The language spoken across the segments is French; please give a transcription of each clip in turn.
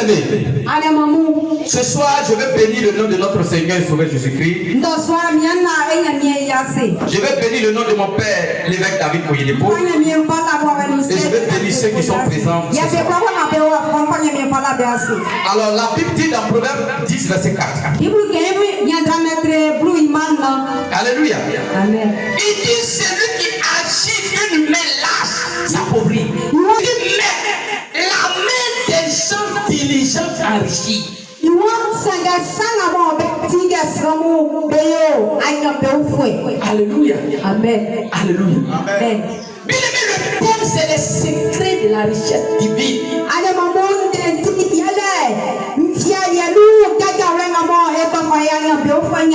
bien-aimés, ce soir, je vais bénir le nom de notre Seigneur et Sauveur Jésus-Christ. Je vais bénir le nom de mon père, l'évêque David Moyenepo. Et je vais bénir ceux qui sont présents. Alors, la Bible dit dans Proverbe 10, verset 4. Alléluia. Amen. Il dit celui qui agit d'une main lâche s'appauvrit. Mais la main des gens diligents enrichit. Alléluia. Amen. Alléluia. Amen. Bien aimé, le thème c'est les secrets de la richesse divine.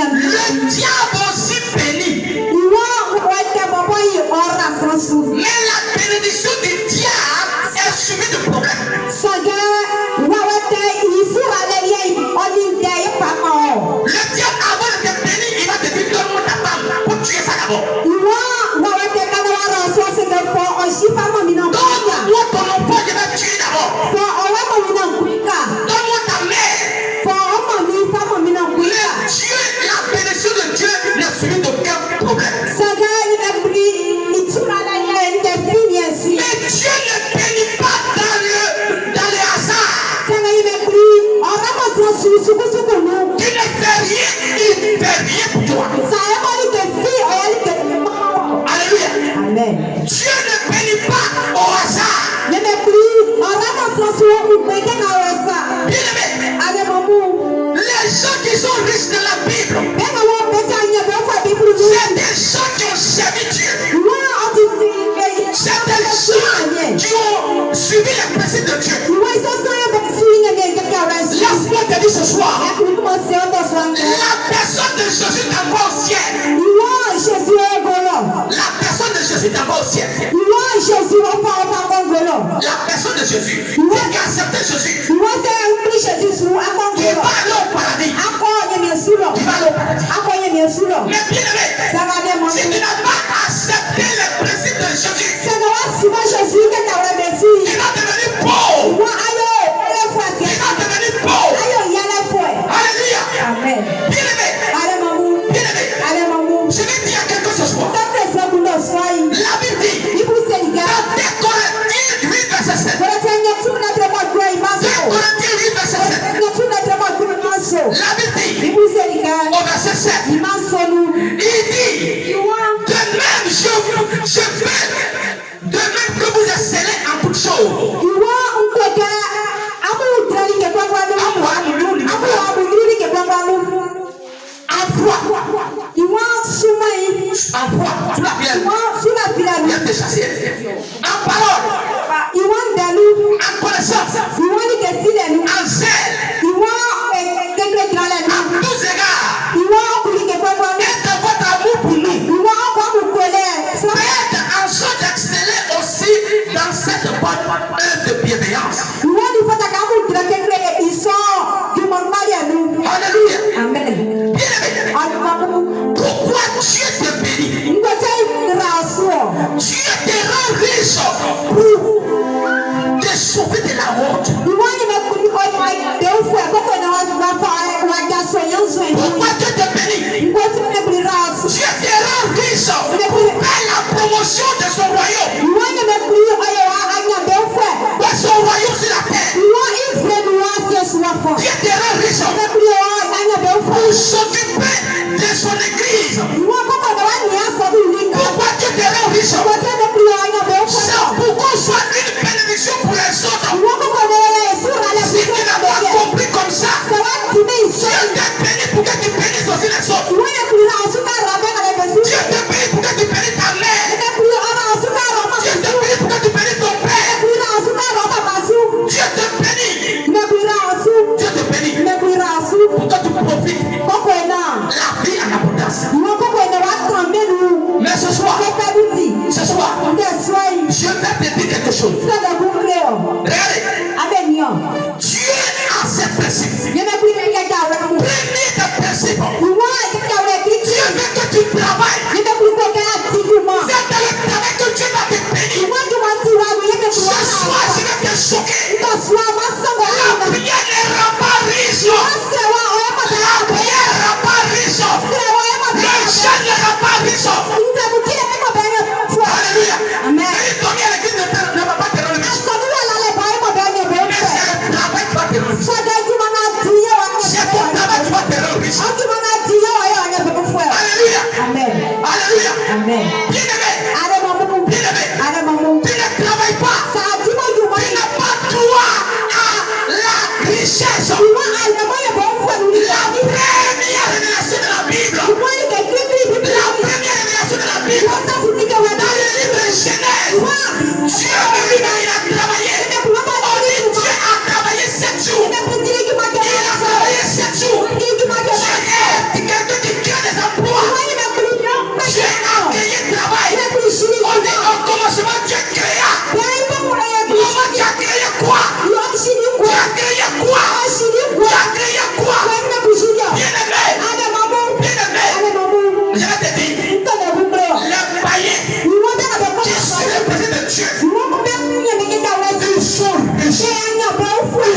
Le diable aussi bénit. Mais la bénédiction du diable est suivie de problèmes. Le diable, avant de te bénir, il va te dire donne-moi ta femme pour tuer ça d'abord. Donne-moi ton enfant, je vais tuer d'abord. Donne-moi ta mère. Dieu, la bénédiction de Dieu n'est suivie d'aucun problème. Mais Dieu ne bénit pas dans le hasard. Tu ne fais rien, il ne fait rien pour toi. Alléluia. Amen. Dieu ne bénit pas au hasard. Bien-aimé, les gens qui sont riches de la Bible, c'est des gens qui ont servi Dieu. C'est des gens qui ont suivi les principes de Dieu. Laisse-moi te dire ce soir, la personne de Jésus n'est pas au ciel. La personne de Jésus n'est pas au ciel. La personne de Jésus, qui a accepté Jésus, qui va aller au paradis. Qui va aller au paradis. Mais bien aimé, si tu n'as pas accepté les principes de Jésus, tu vas devenir pauvre. Tu vas devenir pauvre. Alléluia. Amen. Bien aimé, je vais dire quelque chose ce soir. La Bible dit, dans 2 Corinthiens 8, verset 7. 2 Corinthiens 8, verset 7. La Bible dit, au verset 7, il dit, de même que vous excellez en toutes choses. En foi, sous la pierre, il y a des chassiers. En parole, en connaissance, en zèle, à tous égards, et de votre amour pour nous. Faites en sorte d'exceller aussi dans cette bonne œuvre de bienveillance. Alléluia. Amen. Bien-aimé, pourquoi Dieu te bénit? Dieu te rend riche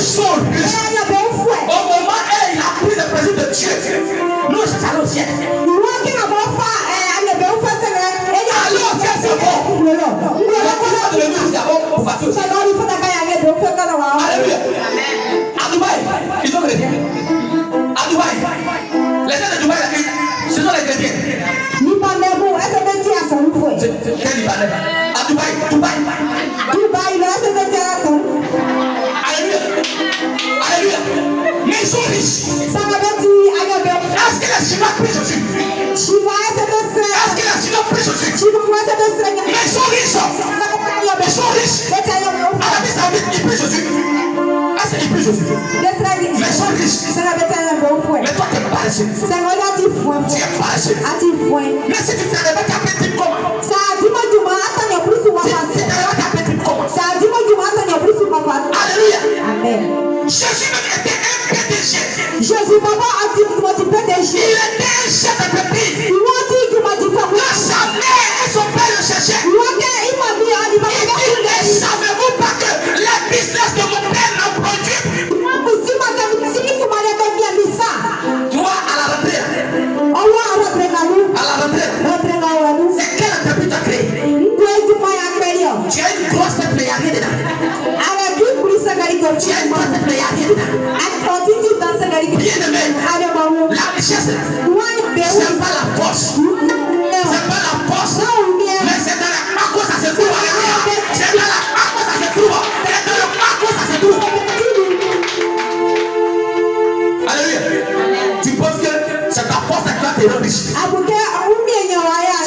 sont riches. Au moment où il a pris le plaisir de Dieu, nous allons au ciel. Alors, c'est bon. Alléluia. À Dubaï, ils sont chrétiens. À Dubaï, les gens de Dubaï, ce sont les chrétiens. Quel Libanais? À Dubaï. Alléluia. Alléluia. Mais ils sont riches. Est-ce que les Chinois prient Jésus? Est-ce que les Chinois prient Jésus? Mais ils sont riches. Ils sont riches. Arabie Saoudite, ils prient Jésus. Est-ce qu'ils prient Jésus? Mais ils sont riches. Mais toi, tu es paresseux. Tu es paresseux. Mais si tu te réveilles, tu appelles type comment? Si tu te réveilles, tu appelles type comment? Alléluia. Amen. Jésus même était un PDG. Jésus, papa, a dit que tu peux déchirer. Il était un chef d'entreprise. Il m'a dit que tu m'as dit que sa mère et son père le cherchaient. Il dit, savez-vous pas que les business de mon père n'ont produit? Toi, à la retraite. C'est quelle entreprise tu as créé? Tu as une grosse tête, mais il n'y a rien dedans. Tu as une grosse tête, mais il n'y a rien dedans. Bien aimé, la richesse, c'est pas la force. C'est pas la force. Mais c'est dans la main ça se trouve. C'est dans la main ça se trouve. C'est dans la main ça se trouve. Alléluia. Tu penses que c'est ta force qui va te rendre riche?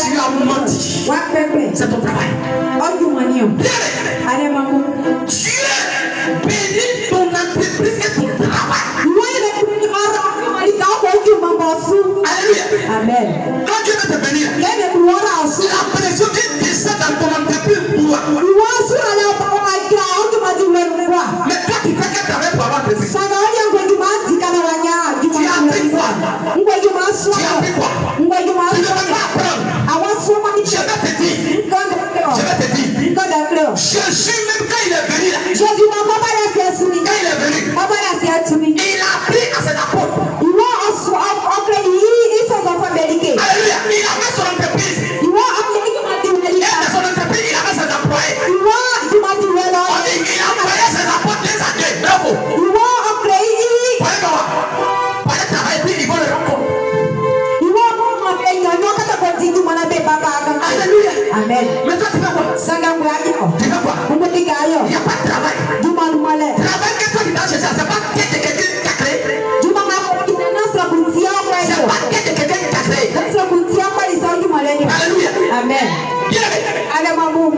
Tu as menti. C'est ton travail. Dieu bénit ton entreprise et ton travail. Alléluia. Amen. Quand Dieu veut te bénir, la pression qui descend dans ton entreprise pour toi. Mais toi qui fais qu'un travail pour avoir entreprise. Tu as appris quoi? Tu as appris quoi? Tu ne peux pas apprendre. Je vais te dire. Jésus même quand il est venu là. Quand il est venu, il a appris à ses apôtres. Alléluia. Il avait son entreprise. Et dans son entreprise, il avait ses employés. On dit il a employé ses apôtres des années. Bravo. Pour aller travailler, puis il va le rencontrer. Alléluia. Amen. Mais toi, tu fais quoi? Tu fais quoi? Il n'y a pas de travail. Travail que toi tu dois chercher, c'est pas que quelqu'un qui a créé. C'est pas que quelqu'un qui a créé. Alléluia. Amen. Bien aimé.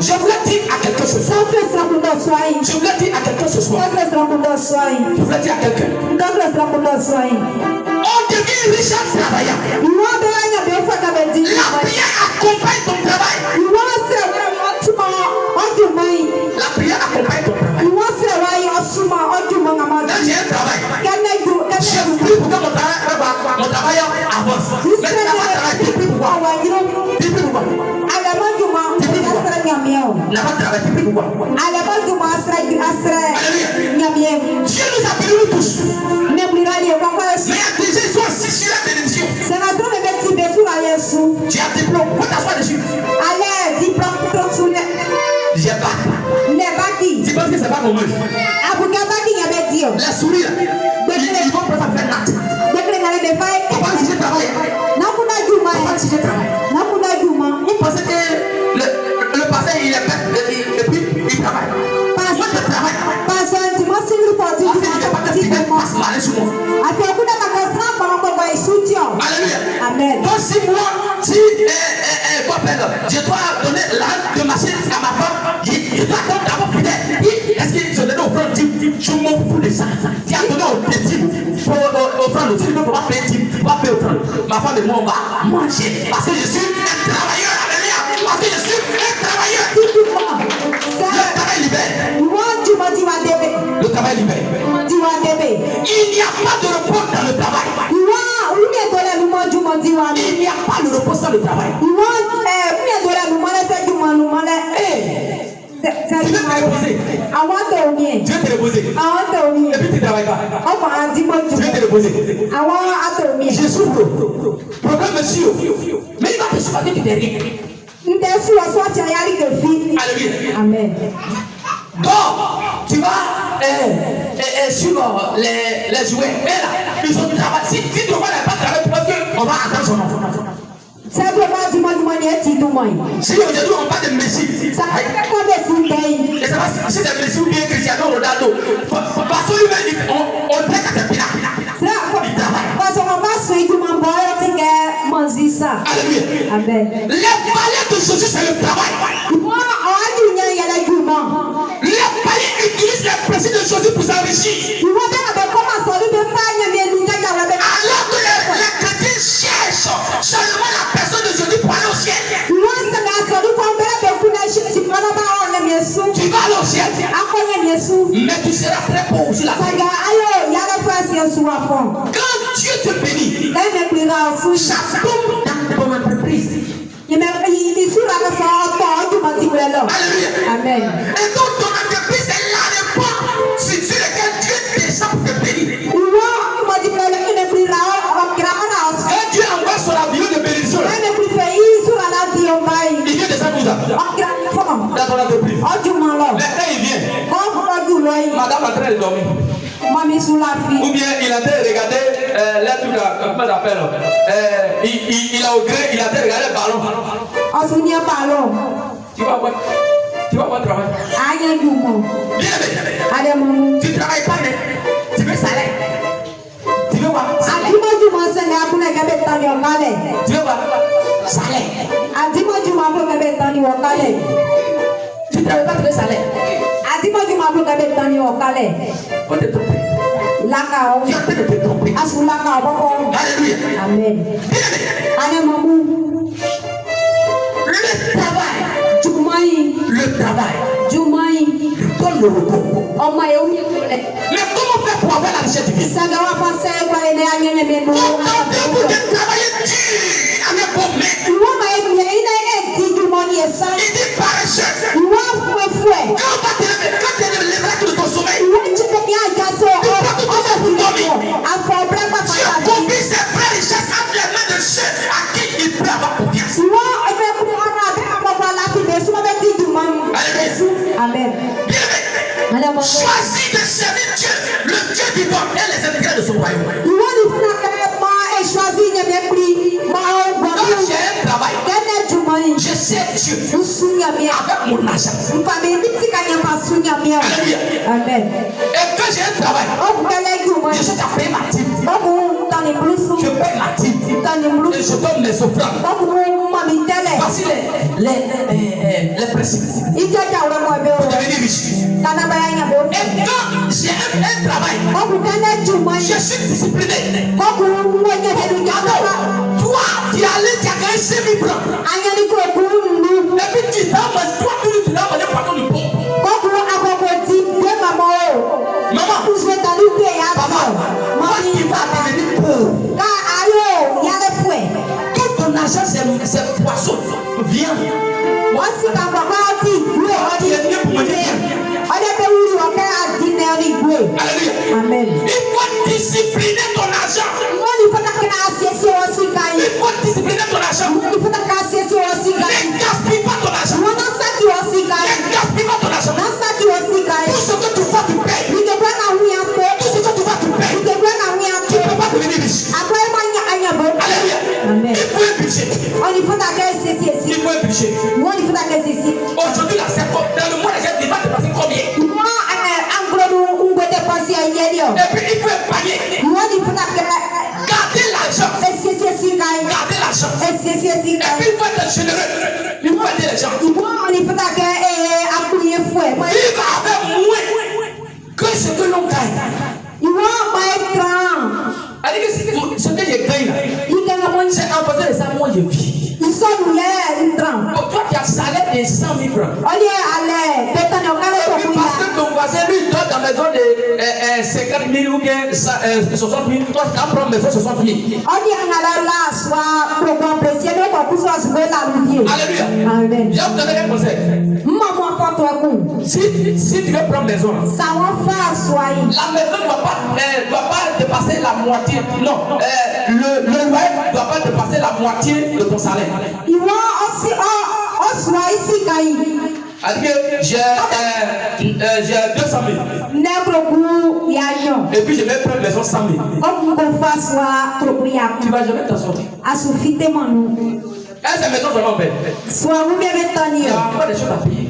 Je voulais dire à quelqu'un ce soir. Je voulais dire à quelqu'un ce soir. Je voulais dire à quelqu'un. On devient riche en travaillant. La prière accompagne ton travail. La prière accompagne ton travail. Quand j'ai un travail, je prie pour que mon travail avance. Mais tu n'as pas de travail, tu pries pourquoi? Tu pries pourquoi? Tu n'as pas de travail, tu pries pourquoi? Alléluia. Dieu nous a bénis tous. Mais il y a des gens qui sont assis sur la bénédiction. Tu as un diplôme, faut t'asseoir dessus. J'ai pas. Tu penses que c'est pas comme eux? La souris là, ils vont prendre à faire natte. Pourquoi si je travaille? Pourquoi si je travaille? Vous pensez que le passé il est bête et puis il travaille? Moi je travaille. Il passe mal sur moi. Alléluia. Amen. Donc si moi, je dois donner l'âme de ma chaîne à ma femme, je dois d'abord fidèle. Est-ce que je donne offrande? Je m'en fous de ça. Tu as donné offrande, tu ne peux pas payer, tu ne peux pas payer offrande. Ma femme et moi on va manger parce que je suis un travailleur. Alléluia. Parce que je suis un travailleur. Le travail libère. Le travail libère. Il n'y a pas de repos dans le travail. Il n'y a pas de repos dans le travail. Priez tu veux te reposer. Tu veux te reposer. Et puis tu ne travailles pas. Tu veux te reposer. Je souffre. Problème monsieur. Mais il va te souffrir que tu t'es rien. Alléluia. Amen. Donc, tu vas sur les jouets. Et là, ils ont travaillé. Si tu ne vas pas travailler, tu penses qu'on va attendre son enfant. Si aujourd'hui on parle de Messi, et ça va si c'est Messi ou bien Cristiano Ronaldo, parce qu'on le prête à tes pieds. Alléluia. Amen. Les palais de Jésus, c'est le travail. Les palais utilisent les principes de Jésus pour s'enrichir. Alors que les chrétiens cherchent seulement la personne de Jésus pour aller au ciel. Tu vas aller au ciel. Mais tu seras très pauvre aussi là. Quand Dieu te bénit, ça tombe dans ton entreprise. Alléluia. Amen. Et donc ton entreprise est là de pas sur lequel Dieu descend pour te bénir. Et Dieu envoie sur l'avion de bénédiction. Il vient descendre où là? Dans ton entreprise. Mais quand il vient, madame est en train de dormir. Ou bien il a été regardé les trucs là, comment ça s'appelle? Il a au gré, il a été regardé le ballon. Tu vas voir travailler. Bien, tu ne travailles pas, mais tu veux salaire. Tu veux voir salaire. Tu veux voir salaire. Tu ne travailles pas, tu veux salaire. Faut te tromper. Tu es en train de te tromper. Alléluia. Amen. Le travail donne le repos. Mais comment faire pour avoir la richesse divine? Comment faire pour travailler dur avec vos mains? Il dit paresseux. Quand tu es levé de ton sommeil, tu confies ses vraies richesses entre les mains de ceux à qui il peut avoir confiance. Amen. Choisis de servir Dieu, le Dieu vivant et les intérêts de son royaume. Quand j'ai un travail, je sers Dieu avec mon argent. Alléluia. Amen. Et quand j'ai un travail, je sais payer ma dîme. Je paye ma dîme. Et je donne mes offrandes. Voici les principes pour devenir riche. Et quand j'ai un travail, je suis discipliné. Toi, tu as gagné 5 000 francs. Et puis tu dois manger pardon du bon. Maman, moi qui va devenir pauvre. Tout ton argent, c'est poisson. Viens. Tu es mieux pour manger Alléluia. Amen. Il faut discipliner ton argent. Il faut discipliner ton argent. Ne gaspille pas ton argent. Ne gaspille pas ton argent. Tout ce que tu vas, tu payes. Tout ce que tu vas, tu payes. Tu ne peux pas devenir riche. Alléluia. Amen. Il faut un budget. Il faut un budget. Aujourd'hui, là, c'est comme dans le mois de janvier, il va te passer combien? Et puis il faut épargner. Gardez l'argent. Gardez l'argent. Et puis il faut être généreux. Il faut aider les gens. Vivre avec moins que ce que l'on gagne. C'est-à-dire que ce que je gagne là, c'est en faisant de ça, moi je vis. Donc toi tu as salaire de 100 000 francs. Parce que ton voisin lui donne dans la maison de 50 000 ou bien 60 000, toi tu vas prendre maison 60 000. Alléluia. Amen. Je vais vous donner un conseil. Si tu veux prendre maison, la maison ne doit pas dépasser la moitié. Non, le loyer ne doit pas dépasser la moitié de ton salaire. C'est-à-dire que j'ai 200 000. Et puis je vais prendre maison 100 000. Tu ne vas jamais t'en sortir. Est-ce que maison vraiment belle? Il y a encore des choses à payer.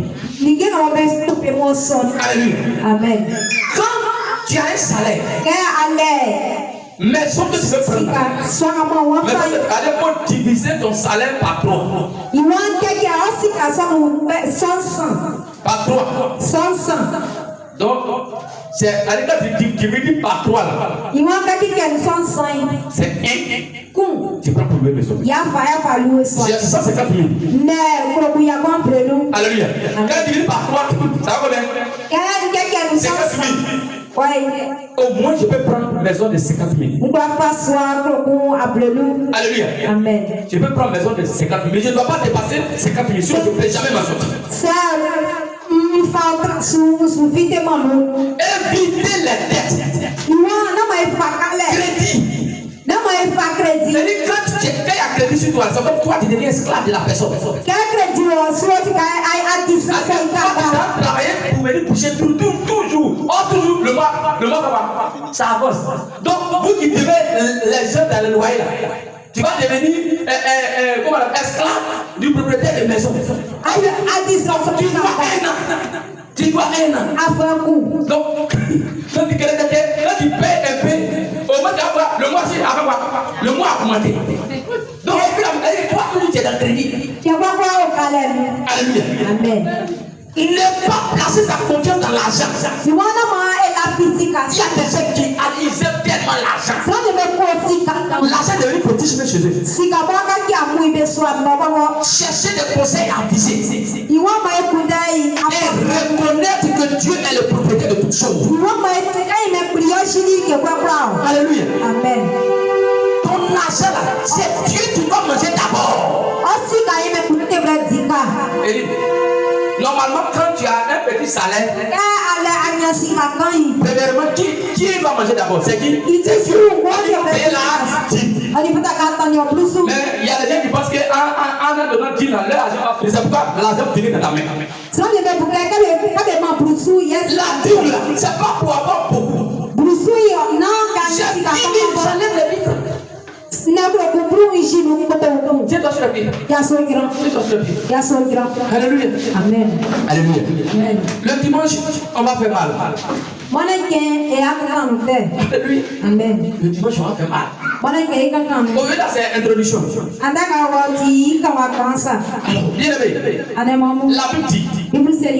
Alléluia. Amen. Quand tu as un salaire, mais ce que tu veux prendre, il faut diviser ton salaire par 3. Par 3. Donc, c'est quand tu divises par 3 là. C'est 1. Tu prends pour louer maison. J'ai 150 000. Alléluia. Quand tu divises par 3, ça va combien? 50 000. Au moins, je peux prendre une maison de 50 000. Alléluia. Amen. Je peux prendre une maison de 50 000, mais je ne dois pas dépasser 50 000. Sinon, je ne peux jamais m'en sortir. Éviter les dettes. Crédit. C'est-à-dire quand il y a crédit sur toi, c'est comme toi tu deviens esclave de la personne. Tu vas travailler pour venir coucher toujours. Toujours le mois ça avance. Donc vous qui devez les gens dans le loyer là, tu vas devenir esclave du propriétaire de maison. Tu dois 1 an. Donc quand tu payes un peu, au moins le mois ci avant quoi? Le mois a augmenté. Donc toi tu es dans le crédit. Alléluia. Amen. Il n'est pas placer sa confiance dans l'argent. Il y a des gens qui analysent tellement l'argent. L'argent devient petit chez eux. Chercher des conseils à viser. Et reconnaître que Dieu est le propriétaire de toutes choses. Alléluia. Amen. Ton argent là, c'est Dieu qui doit manger d'abord. Normalement, quand tu as un petit salaire, premièrement, qui va manger d'abord? C'est qui? C'est Dieu. Mais il y a des gens qui pensent qu'en donnant 10 ans, leur argent va finir. C'est pourquoi l'argent finit dans ta main. La dîme là, c'est pas pour avoir beaucoup. J'ai 10 000, j'enlève les livres. Tiens-toi sur le pied. Tiens-toi sur le pied. Alléluia. Amen. Alléluia. Amen. Le dimanche, on va faire mal. Alléluia. Amen. Le dimanche, on va faire mal. Au lieu là, c'est introduction. Bien aimé, la Bible dit,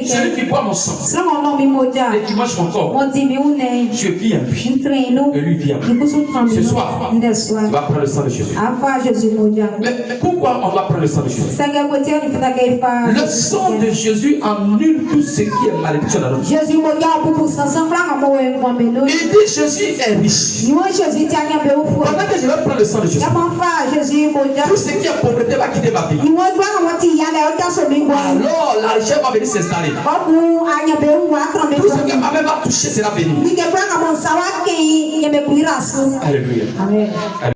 celui qui boit mon sang et qui mange mon corps, je vis en lui et lui vit en moi. Ce soir, tu vas prendre le sang de Jésus. Mais pourquoi on va prendre le sang de Jésus? Le sang de Jésus annule tout ce qui est malédiction dans notre vie. Il dit Jésus est riche. Pendant que je vais prendre le sang de Jésus, tout ce qui est pauvreté va quitter ma vie. Alors la richesse va venir s'installer. Tout ce que ma mère va toucher sera béni. Alléluia. Amen. Alléluia.